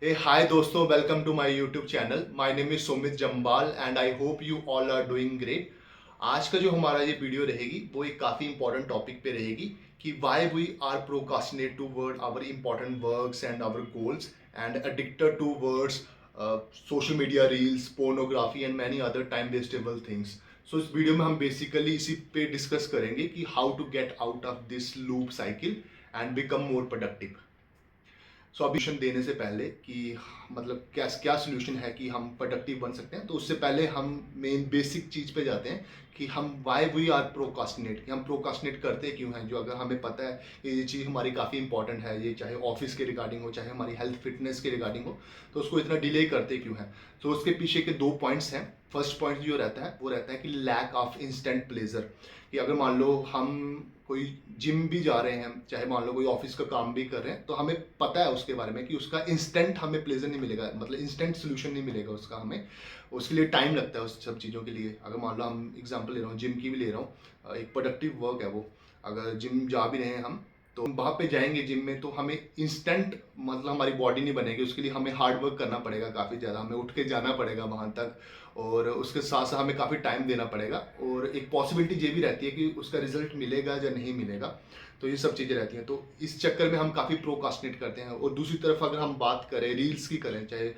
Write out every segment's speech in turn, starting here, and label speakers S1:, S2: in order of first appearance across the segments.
S1: Hi दोस्तों, welcome to my YouTube channel. My name is Sumit Jambal and I hope you all are doing great. आज का जो हमारा ये वीडियो रहेगी वो एक काफ़ी इंपॉर्टेंट टॉपिक पे रहेगी कि why we are procrastinate toward our important works and our goals and addicted towards social media reels, pornography and many other time wastable things. So इस वीडियो में हम बेसिकली इसी पे डिस्कस करेंगे कि how to get out of this loop cycle and become more productive. So solution देने से पहले कि मतलब क्या क्या सोल्यूशन है कि हम प्रोडक्टिव बन सकते हैं, तो उससे पहले हम मेन बेसिक चीज़ पे जाते हैं कि हम वाई वी आर प्रोकास्टिनेट, कि हम प्रोकास्टिनेट करते क्यों हैं। जो अगर हमें पता है कि ये चीज़ हमारी काफ़ी इंपॉर्टेंट है, ये चाहे ऑफिस के रिगार्डिंग हो चाहे हमारी हेल्थ फिटनेस के रिगार्डिंग हो, तो उसको इतना डिले करते क्यों हैं। तो उसके पीछे के दो पॉइंट्स हैं। फर्स्ट पॉइंट जो रहता है वो रहता है कि लैक ऑफ इंस्टेंट प्लेजर। कि अगर मान लो हम कोई जिम भी जा रहे हैं, चाहे मान लो कोई ऑफिस का काम भी कर रहे हैं, तो हमें पता है उसके बारे में कि उसका इंस्टेंट हमें प्लेजर नहीं मिलेगा, मतलब इंस्टेंट सोल्यूशन नहीं मिलेगा उसका। हमें उसके लिए टाइम लगता है उस सब चीज़ों के लिए। अगर मान लो हम एग्जांपल ले रहा हूँ, जिम की भी ले रहा हूँ, एक प्रोडक्टिव वर्क है वो। अगर जिम जा भी रहे हैं हम, तो वहाँ पे जाएंगे जिम में, तो हमें इंस्टेंट मतलब हमारी बॉडी नहीं बनेगी, उसके लिए हमें हार्ड वर्क करना पड़ेगा काफ़ी ज़्यादा, हमें उठ के जाना पड़ेगा वहाँ तक, और उसके साथ साथ हमें काफ़ी टाइम देना पड़ेगा, और एक पॉसिबिलिटी ये भी रहती है कि उसका रिजल्ट मिलेगा या नहीं मिलेगा। तो ये सब चीज़ें रहती हैं, तो इस चक्कर में हम काफ़ी प्रोकास्टिनेट करते हैं। और दूसरी तरफ अगर हम बात करें रील्स की करें, चाहे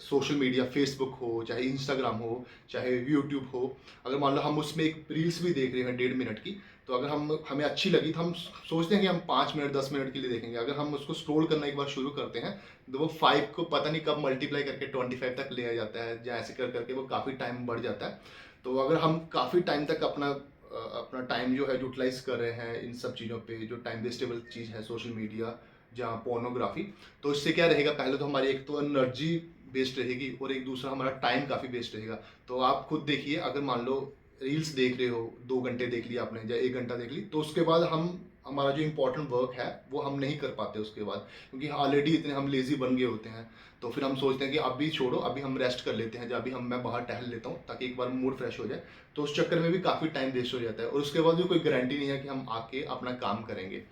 S1: सोशल मीडिया फेसबुक हो, चाहे इंस्टाग्राम हो, चाहे यूट्यूब हो, अगर मान लो हम उसमें एक रील्स भी देख रहे हैं 1.5 मिनट की, तो अगर हम हमें अच्छी लगी तो हम सोचते हैं कि हम 5 मिनट 10 मिनट के लिए देखेंगे। अगर हम उसको स्क्रॉल करना एक बार शुरू करते हैं, तो वो 5 को पता नहीं कब मल्टीप्लाई करके 25 तक ले आ जाता है, या ऐसे कर करके वो काफ़ी टाइम बढ़ जाता है। तो अगर हम काफ़ी टाइम तक अपना टाइम जो है यूटिलाइज कर रहे हैं इन सब चीज़ों पे, जो टाइम वेस्टेबल चीज़ है सोशल मीडिया, जहाँ पोर्नोग्राफी, तो इससे क्या रहेगा, पहले तो हमारी एक तो एनर्जी वेस्ट रहेगी, और एक दूसरा हमारा टाइम काफ़ी वेस्ट रहेगा। तो आप खुद देखिए, अगर मान लो रील्स देख रहे हो, 2 घंटे देख लिया आपने या 1 घंटा देख ली, तो उसके बाद हम हमारा जो इंपॉर्टेंट वर्क है वो हम नहीं कर पाते उसके बाद, क्योंकि ऑलरेडी इतने हम लेजी बन गए होते हैं। तो फिर हम सोचते हैं कि अभी छोड़ो, अभी हम रेस्ट कर लेते हैं, या अभी मैं बाहर टहल लेता हूँ ताकि एक बार मूड फ्रेश हो जाए। तो उस चक्कर में भी काफ़ी टाइम वेस्ट हो जाता है, और उसके बाद भी कोई गारंटी नहीं है कि हम आके अपना काम करेंगे।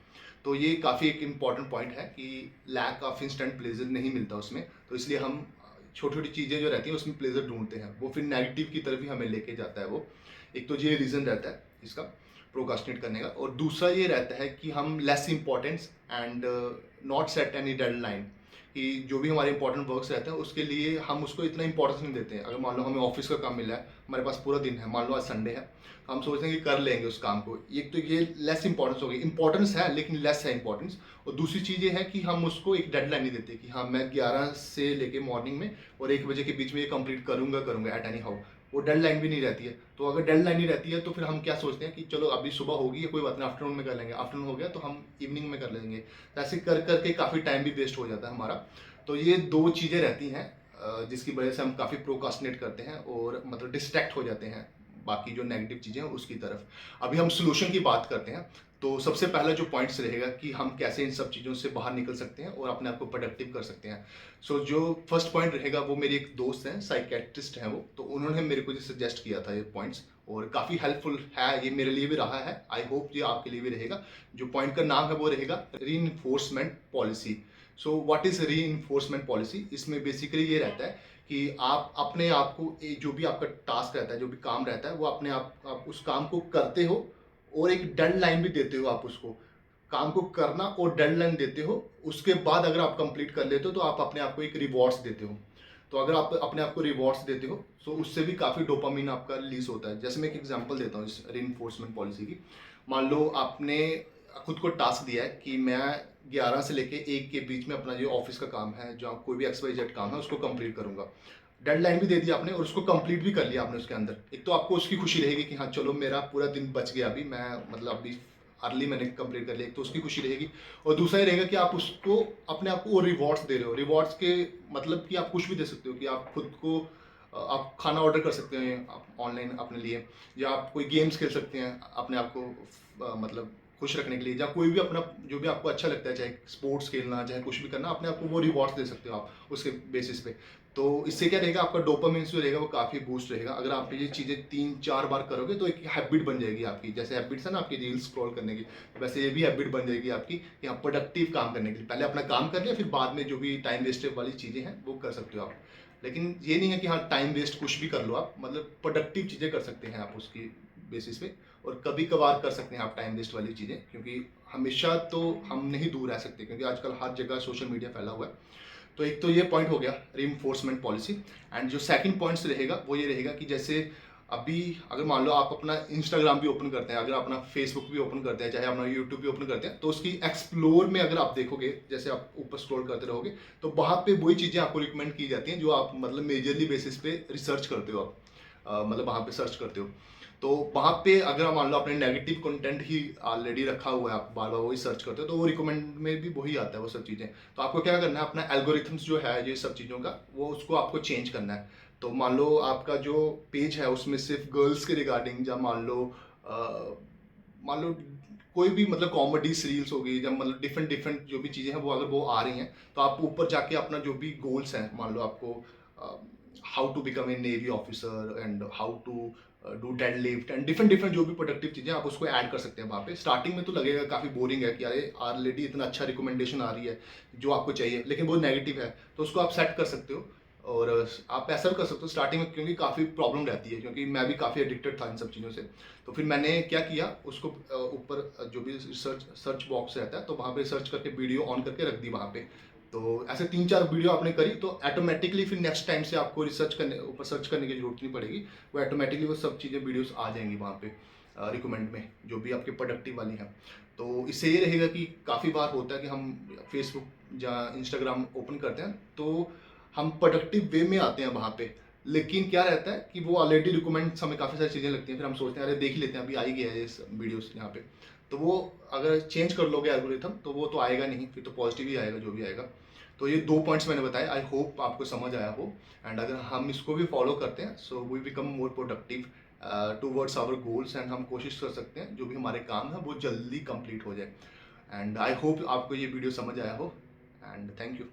S1: तो ये काफ़ी एक इम्पॉर्टेंट पॉइंट है कि लैक ऑफ इंस्टेंट प्लेजर नहीं मिलता उसमें। तो इसलिए हम छोटी छोटी चीज़ें जो रहती हैं उसमें प्लेजर ढूंढते हैं, वो फिर नेगेटिव की तरफ ही हमें लेके जाता है वो। एक तो ये रीज़न रहता है इसका प्रोकास्टिनेट करने का, और दूसरा ये रहता है कि हम less importance and not set any deadline. कि जो भी हमारे इंपॉर्टेंट वर्क्स रहते हैं उसके लिए हम उसको इतना इंपॉर्टेंस नहीं देते हैं। अगर मान लो हमें ऑफिस का काम मिला है, हमारे पास पूरा दिन है, मान लो आज संडे है, तो हम सोचते हैं कि कर लेंगे उस काम को। एक तो ये लेस इंपॉर्टेंस हो गई, इंपॉर्टेंस है लेकिन लेस है इंपॉर्टेंस। और दूसरी चीज़ ये है कि हम उसको एक डेडलाइन नहीं देते कि हाँ मैं 11 से लेके मॉर्निंग में और 1 बजे के बीच में ये कंप्लीट करूंगा करूंगा एट एनी हाउ। वो डेडलाइन भी नहीं रहती है। तो अगर डेडलाइन नहीं रहती है तो फिर हम क्या सोचते हैं कि चलो अभी सुबह होगी, कोई बात नहीं, आफ्टरनून में कर लेंगे, आफ्टरनून हो गया तो हम इवनिंग में कर लेंगे। तो ऐसे कर करके काफ़ी टाइम भी वेस्ट हो जाता है हमारा। तो ये दो चीज़ें रहती हैं जिसकी वजह से हम काफ़ी प्रोकास्टिनेट करते हैं और मतलब डिस्ट्रैक्ट हो जाते हैं बाकी जो नेगेटिव चीज़ें हैं उसकी तरफ। अभी हम सोल्यूशन की बात करते हैं। तो सबसे पहला जो पॉइंट्स रहेगा कि हम कैसे इन सब चीज़ों से बाहर निकल सकते हैं और अपने आप को प्रोडक्टिव कर सकते हैं। जो फर्स्ट पॉइंट रहेगा वो मेरी एक दोस्त हैं, साइकेट्रिस्ट हैं वो, तो उन्होंने मेरे को जो सजेस्ट किया था ये पॉइंट्स, और काफ़ी हेल्पफुल है ये, मेरे लिए भी रहा है, आई होप ये आपके लिए भी रहेगा। जो पॉइंट का नाम है वो रहेगा री पॉलिसी। सो व्हाट इज़ री पॉलिसी? इसमें बेसिकली ये रहता है कि आप अपने आप को जो भी आपका टास्क रहता है, जो भी काम रहता है, वो अपने आप उस काम को करते हो, और एक डेडलाइन भी देते हो आप उसको। काम को करना और डेडलाइन देते हो, उसके बाद अगर आप कंप्लीट कर लेते हो तो आप अपने आप को एक रिवॉर्ड्स देते हो। तो अगर आप अपने आप को रिवॉर्ड्स देते हो तो उससे भी काफ़ी डोपामिन आपका रिलीज होता है। जैसे मैं एक एग्जांपल देता हूँ इस री पॉलिसी की। मान लो आपने खुद को टास्क दिया है कि मैं 11 से लेके 1 के बीच में अपना जो ऑफिस का काम है, जहाँ कोई भी XYZ काम है, उसको कंप्लीट करूंगा। डेडलाइन भी दे दी आपने और उसको कंप्लीट भी कर लिया आपने उसके अंदर। एक तो आपको उसकी खुशी रहेगी कि हाँ चलो मेरा पूरा दिन बच गया, अभी मैं मतलब अभी अर्ली मैंने कंप्लीट कर लिया, एक तो उसकी खुशी रहेगी। और दूसरा ये रहेगा कि आप उसको अपने आप को रिवॉर्ड्स दे रहे हो। रिवॉर्ड्स के मतलब कि आप कुछ भी दे सकते हो, कि आप खुद को आप खाना ऑर्डर कर सकते हैं आप ऑनलाइन अपने लिए, या आप कोई गेम्स खेल सकते हैं अपने आप को मतलब खुश रखने के लिए, या कोई भी अपना जो भी आपको अच्छा लगता है, चाहे स्पोर्ट्स खेलना, चाहे कुछ भी करना, अपने आप को वो रिवॉर्ड्स दे सकते हो आप उसके बेसिस पे। तो इससे क्या रहेगा, आपका डोपामिन जो रहेगा वो काफ़ी बूस्ट रहेगा। अगर आप ये चीज़ें 3-4 बार करोगे तो एक हैबिट बन जाएगी आपकी। जैसे हैबिट्स है ना आपकी रील्स स्क्रॉल करने की, वैसे ये भी हैबिट बन जाएगी आपकी कि आप प्रोडक्टिव काम करने के लिए पहले अपना काम कर लिया, फिर बाद में जो भी टाइम वेस्ट वाली चीज़ें हैं वो कर सकते हो आप। लेकिन ये नहीं है कि हाँ टाइम वेस्ट कुछ भी कर लो आप, मतलब प्रोडक्टिव चीज़ें कर सकते हैं आप उसकी बेसिस पे। और कभी कभार कर सकते हैं आप टाइम वेस्ट वाली चीज़ें, क्योंकि हमेशा तो हम नहीं दूर रह सकते, क्योंकि आजकल हर जगह सोशल मीडिया फैला हुआ है। तो एक तो ये पॉइंट हो गया रीइंफोर्समेंट पॉलिसी। एंड जो सेकंड पॉइंट्स रहेगा वो ये रहेगा कि जैसे अभी अगर मान लो आप अपना इंस्टाग्राम भी ओपन करते हैं, अगर अपना फेसबुक भी ओपन करते हैं, चाहे अपना यूट्यूब भी ओपन करते हैं, तो उसकी एक्सप्लोर में अगर आप देखोगे, जैसे आप ऊपर स्क्रॉल करते रहोगे, तो वहाँ पे वही चीज़ें आपको रिकमेंड की जाती हैं जो आप मतलब मेजरली बेसिस पे रिसर्च करते हो आप, मतलब वहाँ पे सर्च करते हो। तो वहाँ पे अगर आप मान लो आपने नेगेटिव कंटेंट ही ऑलरेडी रखा हुआ है, आप बार बार वही सर्च करते हो, तो वो रिकमेंड में भी वही आता है वो सब चीज़ें। तो आपको क्या करना है, अपना एल्गोरिथम्स जो है ये सब चीज़ों का, वो उसको आपको चेंज करना है। तो मान लो आपका जो पेज है उसमें सिर्फ गर्ल्स के रिगार्डिंग, या मान लो कोई भी मतलब कॉमेडी रील्स हो गई, या मतलब डिफरेंट डिफरेंट जो भी चीज़ें हैं वो अगर वो आ रही हैं, तो आप ऊपर जाके अपना जो भी गोल्स हैं, मान लो आपको how to become a navy officer and how to do deadlift and different different जो भी प्रोडक्टिव चीज़ें आप उसको ऐड कर सकते हैं वहाँ पे। स्टार्टिंग में तो लगेगा काफ़ी बोरिंग है कि अरे ऑलरेडी इतना अच्छा रिकमेंडेशन आ रही है जो आपको चाहिए, लेकिन वो नेगेटिव है, तो उसको आप सेट कर सकते हो। और आप ऐसा भी कर सकते हो स्टार्टिंग में, क्योंकि काफ़ी प्रॉब्लम रहती है, क्योंकि मैं भी काफ़ी एडिक्टेड था इन सब चीज़ों से। तो फिर मैंने क्या किया, उसको ऊपर जो भी सर्च बॉक्स रहता है, तो वहाँ पे सर्च करके वीडियो ऑन करके रख दी वहाँ पे। तो ऐसे 3-4 वीडियो आपने करी तो ऑटोमेटिकली फिर नेक्स्ट टाइम से आपको रिसर्च करने ऊपर सर्च करने की जरूरत नहीं पड़ेगी। वो ऑटोमेटिकली वो सब चीज़ें वीडियोस आ जाएंगी वहाँ पे रिकमेंड में, जो भी आपके प्रोडक्टिव वाली हैं। तो इससे ये रहेगा कि काफ़ी बार होता है कि हम फेसबुक या इंस्टाग्राम ओपन करते हैं, तो हम प्रोडक्टिव वे में आते हैं वहाँ पे, लेकिन क्या रहता है कि वो ऑलरेडी रिकमेंड्स हमें काफ़ी सारी चीज़ें लगती हैं, फिर हम सोचते हैं अरे देख ही लेते हैं, अभी आ ही गया है ये वीडियोस यहाँ पे। तो वो अगर चेंज कर लोगे एल्गोरिथम तो वो तो आएगा नहीं, फिर तो पॉजिटिव ही आएगा जो भी आएगा। तो ये 2 पॉइंट्स मैंने बताए, आई होप आपको समझ आया हो। एंड अगर हम इसको भी फॉलो करते हैं, so we become more productive towards our goals, and हम कोशिश कर सकते हैं जो भी हमारे काम है वो जल्दी कंप्लीट हो जाए। एंड आई होप आपको ये वीडियो समझ आया हो, एंड थैंक यू।